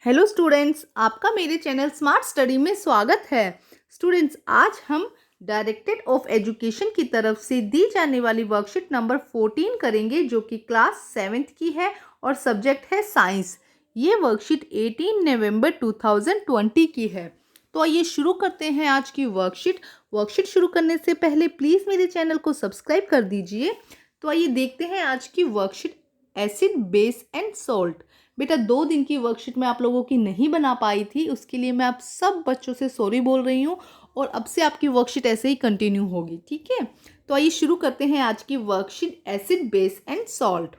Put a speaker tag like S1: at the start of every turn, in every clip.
S1: Hello students, आपका मेरे channel smart study में स्वागत है। स्टूडेंट्स, आज हम डायरेक्टरेट ऑफ एजुकेशन की तरफ से दी जाने वाली वर्कशीट नंबर 14 करेंगे, जो कि क्लास 7th की है और सब्जेक्ट है साइंस। ये वर्कशीट 18 नवंबर 2020 की है। तो आइए शुरू करते हैं आज की वर्कशीट शुरू करने से पहले प्लीज़ मेरे चैनल को सब्सक्राइब कर दीजिए। तो आइए देखते हैं आज की worksheet, acid, base and salt. बेटा 2 दिन की वर्कशीट मैं आप लोगों की नहीं बना पाई थी, उसके लिए मैं आप सब बच्चों से सॉरी बोल रही हूँ और अब से आपकी वर्कशीट ऐसे ही कंटिन्यू होगी, ठीक है। तो आइए शुरू करते हैं आज की worksheet, acid, base and salt.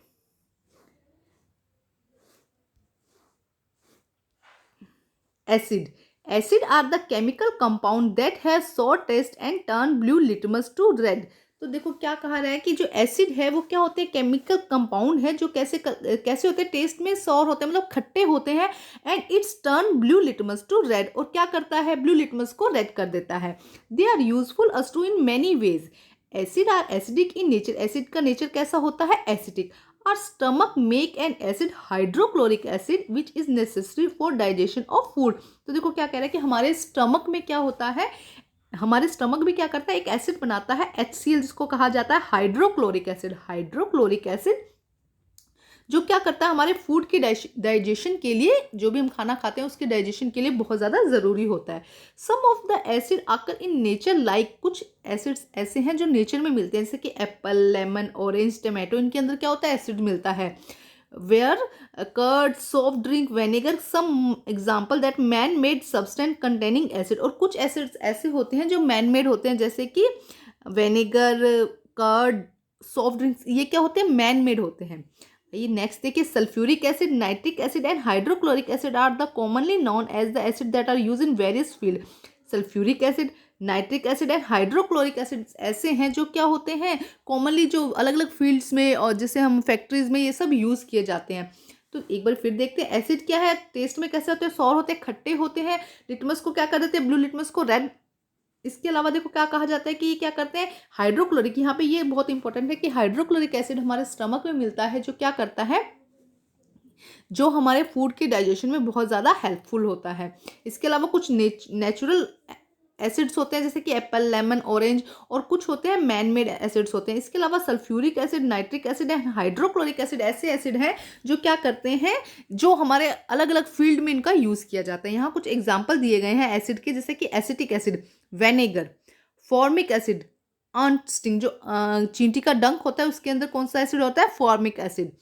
S1: Acid are the chemical compound that have sour taste and turn blue litmus to red. तो देखो क्या कहा रहा है कि जो एसिड है वो क्या होते हैं, केमिकल कंपाउंड है जो कैसे होते हैं, टेस्ट में सॉर होते हैं, मतलब खट्टे होते हैं। And it's turn blue litmus to red, और क्या करता है, ब्लू लिटमस को रेड कर देता है। They are useful us to in many ways. Acid are acidic in nature, acid का नेचर कैसा होता है, acidic. Our stomach make an acid, hydrochloric acid, which is necessary for digestion of food। तो देखो क्या कह रहा है कि हमारे स्टमक में क्या होता है, हमारे स्टमक भी क्या करता है, एक एसिड बनाता है HCl, जिसको कहा जाता है हाइड्रोक्लोरिक एसिड। हाइड्रोक्लोरिक एसिड जो क्या करता है, हमारे फूड के डाइजेशन के लिए, जो भी हम खाना खाते हैं उसके डाइजेशन के लिए बहुत ज़्यादा ज़रूरी होता है। सम ऑफ द एसिड आकर इन नेचर, लाइक कुछ एसिड्स ऐसे हैं जो नेचर में मिलते हैं, जैसे कि एप्पल, लेमन, ऑरेंज, टमाटो, इनके अंदर क्या होता है, एसिड मिलता है। Where curd, soft drink, vinegar, some example that man made substance containing acid. और कुछ एसिड्स ऐसे होते हैं जो मैन मेड होते हैं, जैसे कि वेनेगर, कर्ड, सॉफ्ट ड्रिंक्स, ये क्या होते हैं, मैन मेड होते हैं। ये नेक्स्ट देखिए, sulphuric acid, nitric acid and hydrochloric acid are the commonly known as the acid that are use in various field. Sulphuric acid, nitric acid and hydrochloric acid ऐसे हैं जो क्या होते हैं, कॉमनली जो अलग अलग फील्ड्स में और जैसे हम फैक्ट्रीज में ये सब यूज किए जाते हैं। तो एक बार फिर देखते हैं, एसिड क्या है, टेस्ट में कैसे होते हैं, सॉर होते हैं, खट्टे होते हैं। लिटमस को क्या कर देते हैं, ब्लू लिटमस को रेड। इसके अलावा देखो क्या कहा जाता है कि ये क्या करते हैं, हाइड्रोक्लोरिक, यहाँ पे ये बहुत इंपॉर्टेंट है कि हाइड्रोक्लोरिक एसिड हमारे स्टमक में मिलता है, जो क्या करता है, जो हमारे फूड के डाइजेशन में बहुत ज़्यादा हेल्पफुल होता है। इसके अलावा कुछ नेचुरल एसिड्स होते हैं, जैसे कि एप्पल, लेमन, ऑरेंज, और कुछ होते हैं मैन मेड एसिड्स होते हैं। इसके अलावा sulphuric acid, nitric acid and hydrochloric acid ऐसे एसिड हैं जो क्या करते हैं, जो हमारे अलग अलग फील्ड में इनका यूज़ किया जाता है। यहाँ कुछ एग्जाम्पल दिए गए हैं एसिड के, जैसे कि acetic acid, vinegar, formic acid, sting, जो चींटी का डंक होता है उसके अंदर कौन सा एसिड होता है, फॉर्मिक एसिड।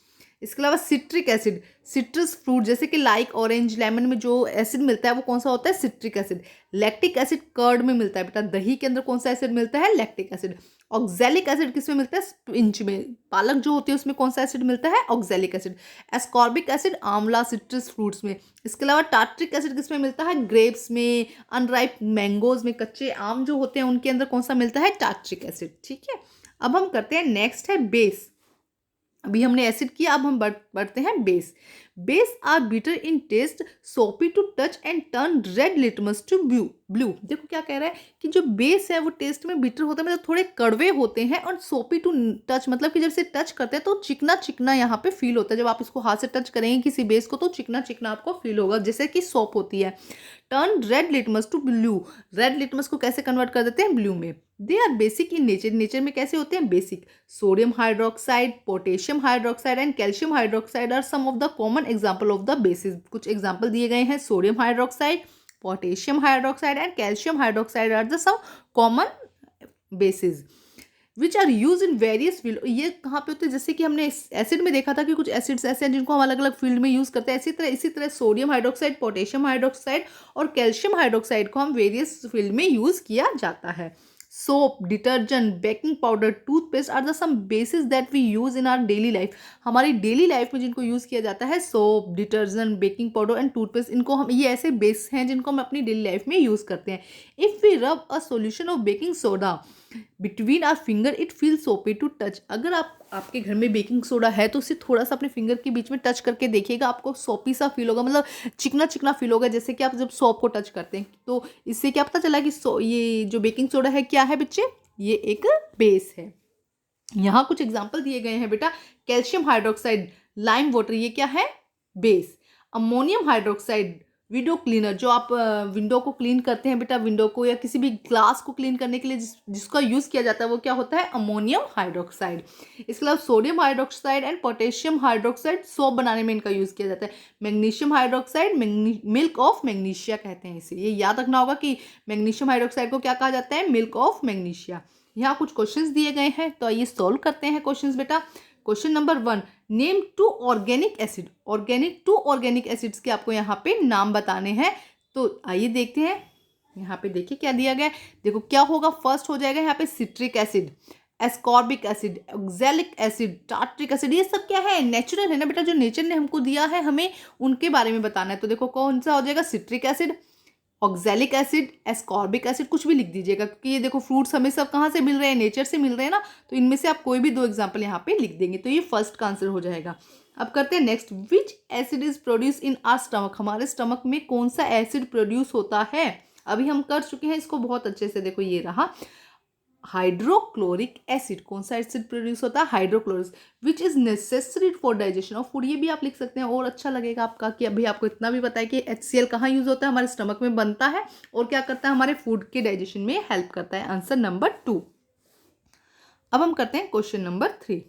S1: इसके अलावा सिट्रिक एसिड, सिट्रस फ्रूट जैसे कि लाइक, ऑरेंज, लेमन में जो एसिड मिलता है वो कौन सा होता है, citric acid. Lactic acid curd में मिलता है, बेटा दही के अंदर कौन सा एसिड मिलता है, लैक्टिक एसिड। ऑक्जेलिक एसिड किस में मिलता है, स्पिंच में, पालक जो होती है उसमें कौन सा एसिड मिलता है, ऑक्जेलिक एसिड। एस्कॉर्बिक एसिड आंवला, सिट्रस फ्रूट्स में। इसके अलावा टार्ट्रिक एसिड किस में मिलता है, ग्रेप्स में, अनराइप मैंगोज में, कच्चे आम जो होते हैं उनके अंदर कौन सा मिलता है, टार्ट्रिक एसिड, ठीक है। अब हम करते हैं, नेक्स्ट है बेस। अभी हमने एसिड किया, अब हम बढ़ते हैं base. Base are bitter in taste, soapy to touch and turn red litmus to blue. देखो क्या कह रहा है कि जो बेस है वो टेस्ट में बिटर होता है, मतलब थोड़े कड़वे होते हैं, और सोपी टू टच मतलब कि जब से टच करते हैं तो चिकना चिकना यहाँ पे फील होता है। जब आप इसको हाथ से टच करेंगे किसी बेस को तो चिकना चिकना आपको फील होगा, जैसे कि सोप होती है। Turn red litmus to blue, red litmus को कैसे कन्वर्ट कर देते हैं, ब्लू में। They are basic in nature, nature में कैसे होते हैं, basic. Sodium hydroxide, potassium hydroxide and calcium hydroxide are some of the common example of the bases. कुछ एग्जाम्पल दिए गए हैं, sodium hydroxide, potassium hydroxide and calcium hydroxide are the some common bases which are use in various field. ये कहाँ पे होते हैं, जैसे कि हमने एसिड में देखा था कि कुछ एसिड्स ऐसे हैं जिनको हम अलग अलग फील्ड में यूज करते हैं। इसी तरह सोडियम हाइड्रोक्साइड, पोटेशियम हाइड्रोक्साइड और कैल्शियम हाइड्रोक्साइड को हम वेरियस फील्ड में यूज किया जाता है। Soap, detergent, baking powder, toothpaste are the some bases that we use in our daily life. हमारी डेली लाइफ में जिनको यूज किया जाता है, soap, detergent, baking powder and toothpaste, इनको हम, ये ऐसे बेस हैं जिनको हम अपनी डेली लाइफ में यूज करते हैं। If we rub a solution of baking soda between our finger it feel soapy to touch. अगर आपके घर में बेकिंग सोडा है तो उसे थोड़ा सा अपने फिंगर के बीच में टच करके देखिएगा, आपको सोपी सा फील होगा, मतलब चिकना चिकना फील होगा, जैसे कि आप जब सोप को टच करते हैं। तो इससे क्या पता चला कि ये जो बेकिंग सोडा है क्या है बच्चे, ये एक बेस है। यहाँ कुछ एग्जाम्पल दिए गए हैं बेटा, कैल्शियम हाइड्रोक्साइड, लाइम वाटर, ये क्या है, base. Ammonium hydroxide window cleaner, जो आप विंडो को क्लीन करते हैं बेटा, विंडो को या किसी भी ग्लास को क्लीन करने के लिए जिसका यूज़ किया जाता है वो क्या होता है, अमोनियम हाइड्रोक्साइड। इसके अलावा sodium hydroxide and potassium hydroxide soap बनाने में इनका यूज़ किया जाता है। Magnesium hydroxide milk of magnesia कहते हैं इसे, ये याद रखना होगा कि मैग्नीशियम हाइड्रोक्साइड को क्या कहा जाता है, मिल्क ऑफ मैग्नीशिया। यहाँ कुछ क्वेश्चंस दिए गए हैं तो आइए सॉल्व करते हैं क्वेश्चंस बेटा। Question number 1, name 2 organic acid. Two organic acids के आपको यहाँ पे नाम बताने हैं। तो आइए देखते हैं, यहाँ पे देखिए क्या दिया गया है। देखो क्या होगा, फर्स्ट हो जाएगा यहाँ पे citric acid, ascorbic acid, oxalic acid, tartaric acid. ये सब क्या है, नेचुरल है ना बेटा, जो नेचर ने हमको दिया है हमें उनके बारे में बताना है। तो देखो कौन सा हो जाएगा, citric acid, oxalic acid, ascorbic acid, कुछ भी लिख दीजिएगा क्योंकि ये देखो फ्रूट्स हमें सब कहाँ से मिल रहे हैं, नेचर से मिल रहे हैं ना, तो इनमें से आप कोई भी 2 एग्जाम्पल यहाँ पे लिख देंगे तो ये फर्स्ट का आंसर हो जाएगा। अब करते हैं next, which acid is produce in our stomach. हमारे स्टमक में कौन सा एसिड प्रोड्यूस होता है, अभी हम कर चुके हैं इसको बहुत अच्छे से। देखो ये रहा हाइड्रोक्लोरिक एसिड। कौन सा एसिड प्रोड्यूस होता है, hydrochloric, which is necessary for digestion of food. ये भी आप लिख सकते हैं और अच्छा लगेगा आपका कि अभी आपको इतना भी पता है कि HCl कहाँ यूज होता है, हमारे स्टमक में बनता है और क्या करता है, हमारे फूड के डाइजेशन में हेल्प करता है। Answer number 2। अब हम करते हैं question number 3,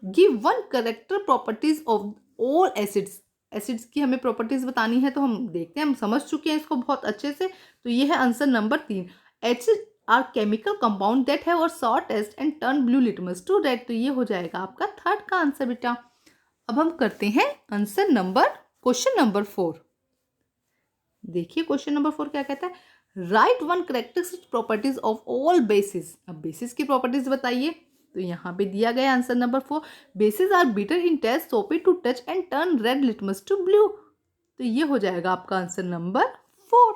S1: give 1 character properties of all acids. Acids की हमें प्रॉपर्टीज बतानी है तो हम देखते हैं, हम समझ चुके हैं इसको बहुत अच्छे से। तो ये है answer number 3, acid are chemical compound that have a sour taste and turn blue litmus to red. तो ये हो जाएगा आपका थर्ड का आंसर बेटा। अब हम करते हैं आंसर नंबर, क्वेश्चन नंबर 4। देखिए क्वेश्चन नंबर 4 क्या कहता है, right 1 characteristic properties of all bases. अब बेसिस की प्रॉपर्टीज बताइए। तो यहाँ पे दिया गया answer number 4, bases are bitter in taste, soapy to touch and turn red litmus to blue. तो ये हो जाएगा आपका आंसर नंबर 4।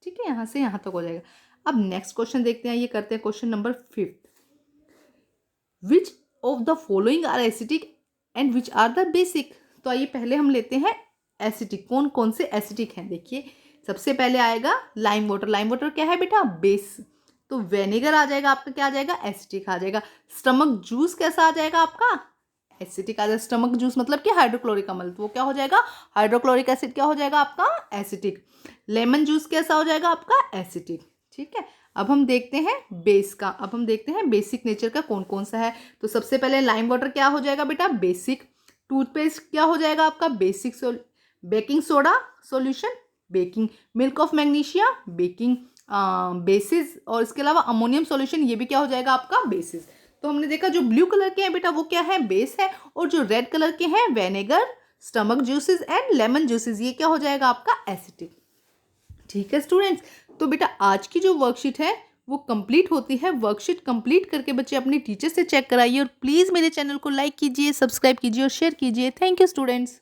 S1: ठीक है, यहाँ से यहाँ तक हो जाएगा। अब नेक्स्ट क्वेश्चन देखते हैं, ये करते हैं question number 5, which of the following are acetic and which are the basic. तो आइए पहले हम लेते हैं एसिटिक, कौन कौन से एसिटिक हैं। देखिए सबसे पहले आएगा लाइम वाटर। लाइम वाटर क्या है बेटा, बेस। तो वेनेगर आ जाएगा आपका, क्या आ जाएगा, एसिटिक आ जाएगा। स्टमक जूस कैसा आ जाएगा आपका, एसिटिक आ जाएगा। स्टमक जूस मतलब कि हाइड्रोक्लोरिक अम्ल, तो वो क्या हो जाएगा, हाइड्रोक्लोरिक एसिड क्या हो जाएगा आपका, एसिटिक। लेमन जूस कैसा हो जाएगा आपका, एसिटिक। ठीक है, अब हम देखते हैं बेस का। अब हम देखते हैं बेसिक नेचर का कौन कौन सा है। तो सबसे पहले लाइम वाटर क्या हो जाएगा बेटा, बेसिक। टूथपेस्ट क्या हो जाएगा आपका, basic. Baking soda solution, baking. Milk of magnesia, baking basis. और इसके अलावा अमोनियम सॉल्यूशन, ये भी क्या हो जाएगा आपका, बेसिस। तो हमने देखा जो ब्लू कलर के हैं बेटा वो क्या है, बेस है, और जो रेड कलर के हैं vinegar, stomach juices and lemon juices, ये क्या हो जाएगा आपका, एसिटिक। ठीक है स्टूडेंट्स, तो बेटा आज की जो वर्कशीट है वो कंप्लीट होती है। वर्कशीट कंप्लीट करके बच्चे अपने टीचर से चेक कराइए और प्लीज़ मेरे चैनल को लाइक कीजिए, सब्सक्राइब कीजिए और शेयर कीजिए। Thank you students.